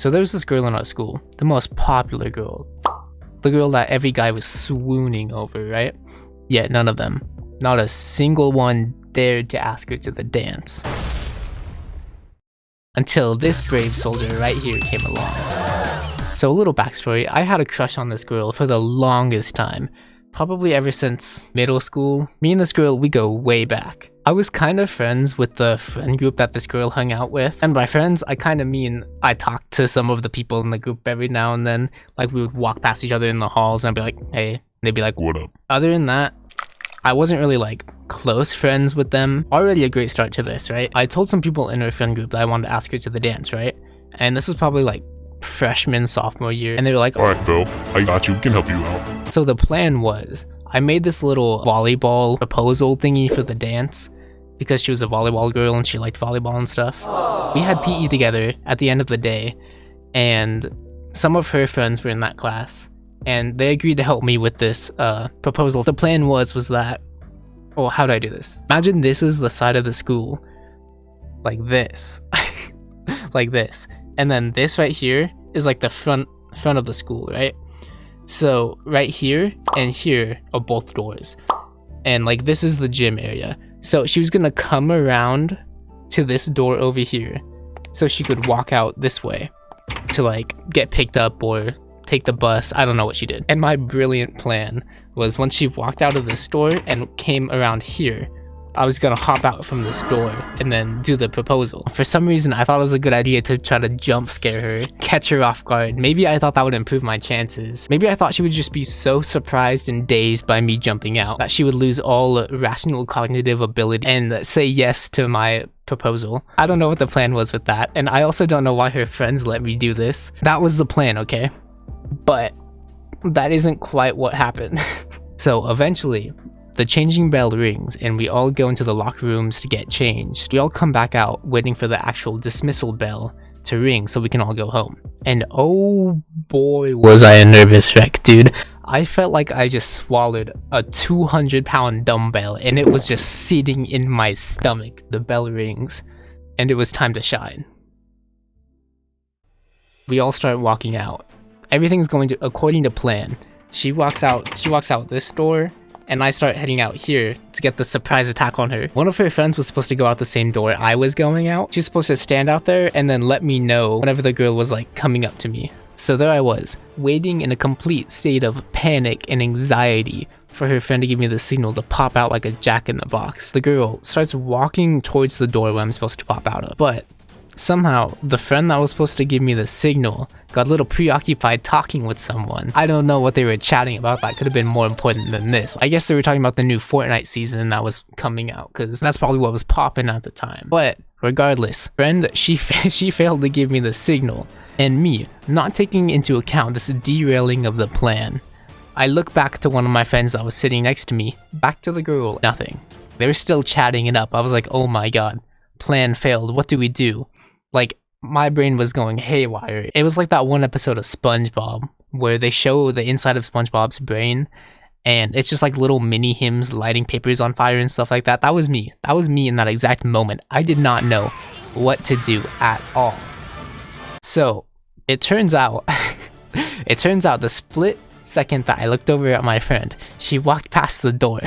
So there was this girl in our school, the most popular girl. The girl that every guy was swooning over, right? Yet none of them, not a single one dared to ask her to the dance. Until this brave soldier right here came along. So a little backstory, I had a crush on this girl for the longest time. Probably ever since middle school. Me and this girl, we go way back. I was kind of friends with the friend group that this girl hung out with. And by friends, I kind of mean I talked to some of the people in the group every now and then. Like we would walk past each other in the halls and I'd be like, hey. And they'd be like, what up? Other than that, I wasn't really like close friends with them. Already a great start to this, right? I told some people in our friend group that I wanted to ask her to the dance, right? And this was probably like freshman, sophomore year. And they were like, alright Bill, I got you, can help you out. So the plan was, I made this little volleyball proposal thingy for the dance because she was a volleyball girl and she liked volleyball and stuff. We had PE together at the end of the day and some of her friends were in that class and they agreed to help me with this proposal. The plan was that, oh, how do I do this? Imagine this is the side of the school, like this, like this. And then this right here is like the front of the school, right? So right here and here are both doors. And like this is the gym area. So she was gonna come around to this door over here so she could walk out this way to like get picked up or take the bus. I don't know what she did. And my brilliant plan was once she walked out of this door and came around here, I was gonna hop out from this door and then do the proposal. For some reason, I thought it was a good idea to try to jump scare her, catch her off guard. Maybe I thought that would improve my chances. Maybe I thought she would just be so surprised and dazed by me jumping out that she would lose all rational cognitive ability and say yes to my proposal. I don't know what the plan was with that, and I also don't know why her friends let me do this. That was the plan, okay? But that isn't quite what happened. So eventually, the changing bell rings and we all go into the locker rooms to get changed. We all come back out waiting for the actual dismissal bell to ring so we can all go home. And oh boy was I a nervous wreck, dude. I felt like I just swallowed a 200-pound dumbbell and it was just sitting in my stomach. The bell rings and it was time to shine. We all start walking out. Everything's going according to plan. She walks out this door, and I start heading out here to get the surprise attack on her. One of her friends was supposed to go out the same door I was going out. She was supposed to stand out there and then let me know whenever the girl was like coming up to me. So there I was, waiting in a complete state of panic and anxiety for her friend to give me the signal to pop out like a jack in the box. The girl starts walking towards the door where I'm supposed to pop out of, but somehow the friend that was supposed to give me the signal got a little preoccupied talking with someone. I don't know what they were chatting about. That could have been more important than this. I guess they were talking about the new Fortnite season that was coming out because that's probably what was popping at the time. But regardless, friend, she failed to give me the signal, and me not taking into account this derailing of the plan. I look back to one of my friends that was sitting next to me, back to the girl, nothing. They were still chatting it up. I was like, oh my god, plan failed. What do we do? Like, my brain was going haywire. It was like that one episode of SpongeBob where they show the inside of SpongeBob's brain and it's just like little mini hymns lighting papers on fire and stuff like that. That was me. That was me in that exact moment. I did not know what to do at all. So it turns out, the split second that I looked over at my friend, she walked past the door.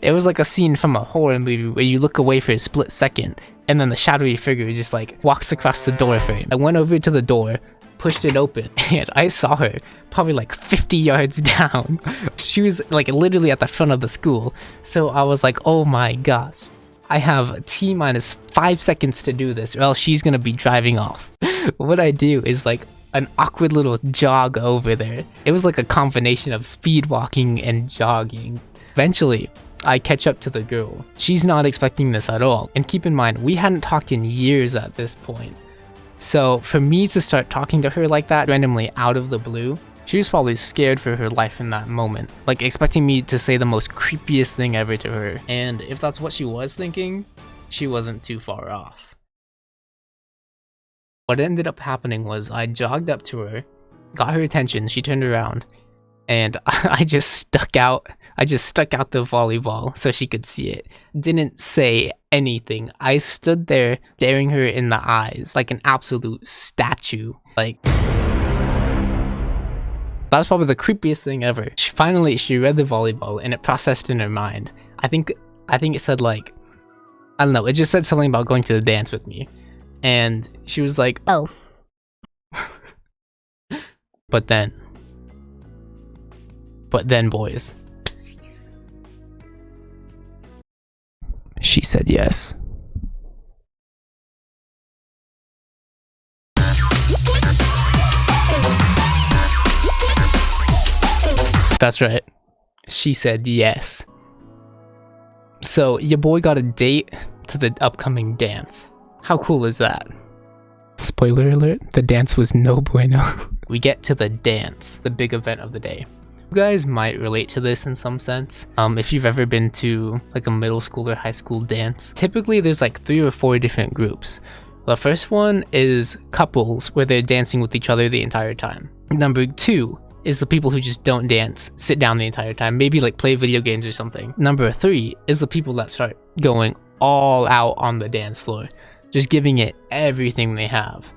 It was like a scene from a horror movie where you look away for a split second and then the shadowy figure just like walks across the door frame. I went over to the door, pushed it open, and I saw her probably like 50 yards down. She was like literally at the front of the school. So I was like, oh my gosh, I have T-minus 5 seconds to do this or else she's gonna be driving off. What I do is like an awkward little jog over there. It was like a combination of speed walking and jogging. Eventually, I catch up to the girl. She's not expecting this at all. And keep in mind, we hadn't talked in years at this point. So for me to start talking to her like that randomly out of the blue, she was probably scared for her life in that moment. Like expecting me to say the most creepiest thing ever to her. And if that's what she was thinking, she wasn't too far off. What ended up happening was I jogged up to her, got her attention, she turned around, and I just stuck out the volleyball so she could see it. Didn't say anything. I stood there staring her in the eyes like an absolute statue. Like, that was probably the creepiest thing ever. Finally, she read the volleyball and it processed in her mind. I think it said like, I don't know, it just said something about going to the dance with me. And she was like, oh. But then, boys, she said yes. That's right. She said yes. So your boy got a date to the upcoming dance. How cool is that? Spoiler alert, the dance was no bueno. We get to the dance, the big event of the day. You guys might relate to this in some sense. If you've ever been to like a middle school or high school dance, typically there's like 3 or 4 different groups. The first one is couples where they're dancing with each other the entire time. Number 2 is the people who just don't dance, sit down the entire time, maybe like play video games or something. Number 3 is the people that start going all out on the dance floor, just giving it everything they have.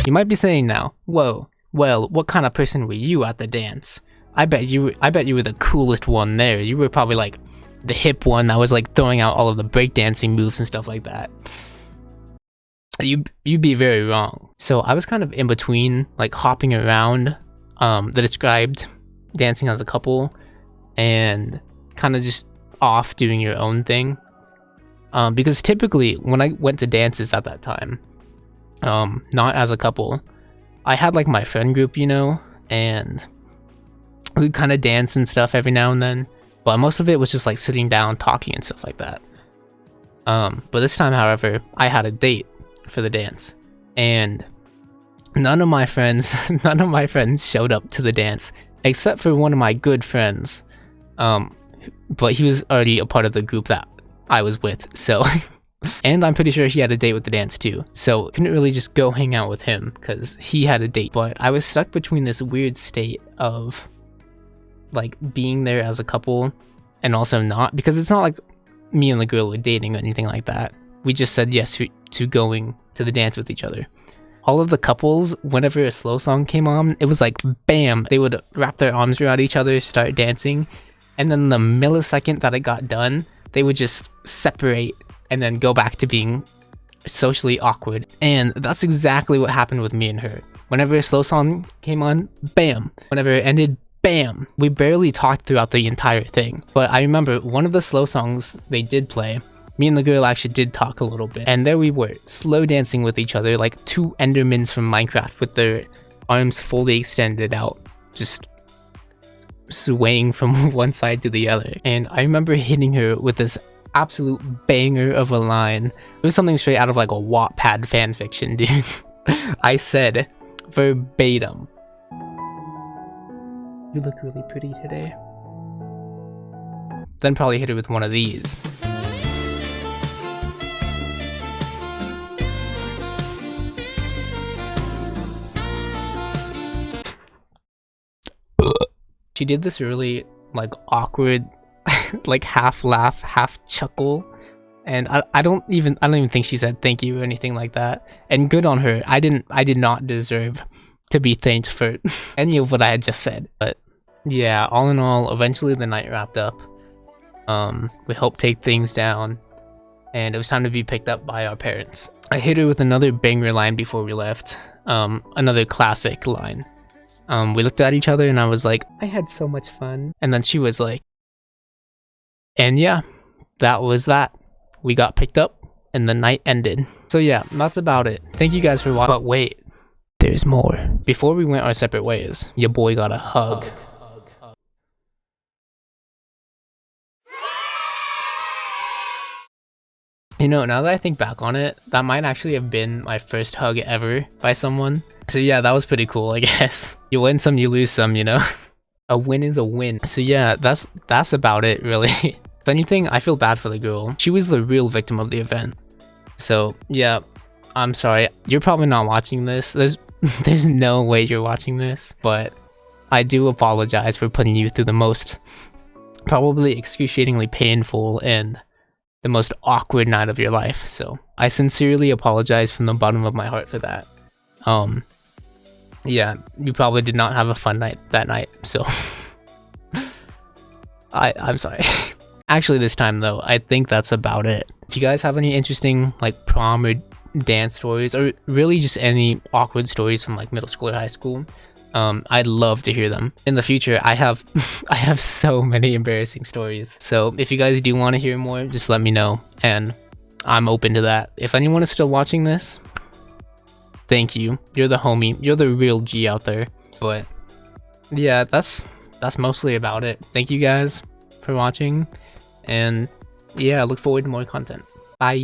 You might be saying now, whoa, well, what kind of person were you at the dance? I bet you were the coolest one there. You were probably like the hip one that was like throwing out all of the breakdancing moves and stuff like that. You'd be very wrong. So I was kind of in between, like hopping around the described dancing as a couple and kind of just off doing your own thing. Because typically when I went to dances at that time, not as a couple, I had like my friend group, you know, and we'd kind of dance and stuff every now and then, but most of it was just like sitting down, talking and stuff like that. But this time, however, I had a date for the dance, and none of my friends showed up to the dance, except for one of my good friends. But he was already a part of the group that I was with, so and I'm pretty sure he had a date with the dance too, so couldn't really just go hang out with him because he had a date. But I was stuck between this weird state of like being there as a couple and also not, because it's not like me and the girl were dating or anything like that. We just said yes to going to the dance with each other. All of the couples, whenever a slow song came on, it was like bam, they would wrap their arms around each other, start dancing, and then the millisecond that it got done, they would just separate and then go back to being socially awkward. And that's exactly what happened with me and her. Whenever a slow song came on, bam. Whenever it ended, bam. We barely talked throughout the entire thing. But I remember one of the slow songs they did play, me and the girl actually did talk a little bit. And there we were, slow dancing with each other like 2 Endermans from Minecraft with their arms fully extended out, just swaying from one side to the other. And I remember hitting her with this absolute banger of a line. It was something straight out of like a Wattpad fanfiction, dude. I said verbatim, "You look really pretty today." Then probably hit her with one of these. She did this really like awkward like half laugh, half chuckle, and I don't even think she said thank you or anything like that. And good on her. I did not deserve to be thanked for any of what I had just said. But yeah, all in all, eventually the night wrapped up. We helped take things down, and it was time to be picked up by our parents. I hit her with another banger line before we left. Another classic line. We looked at each other and I was like, "I had so much fun." And then she was like, and yeah, that was that. We got picked up and the night ended. So yeah, that's about it. Thank you guys for watching. But wait, there's more. Before we went our separate ways, your boy got a hug. You know, now that I think back on it, that might actually have been my first hug ever by someone. So yeah, that was pretty cool, I guess. You win some, you lose some, you know? A win is a win. So yeah, that's about it, really. If anything, I feel bad for the girl. She was the real victim of the event. So yeah, I'm sorry. You're probably not watching this. There's no way you're watching this, but I do apologize for putting you through the most probably excruciatingly painful and the most awkward night of your life. So I sincerely apologize from the bottom of my heart for that. yeah, you probably did not have a fun night that night, so I'm sorry. Actually, this time though, I think that's about it. If you guys have any interesting like prom or dance stories, or really just any awkward stories from like middle school or high school, I'd love to hear them. In the future, I have I have so many embarrassing stories. So if you guys do want to hear more, just let me know, and I'm open to that. If anyone is still watching this, thank you. You're the homie. You're the real G out there. But yeah, that's mostly about it. Thank you guys for watching, and yeah, I look forward to more content. Bye.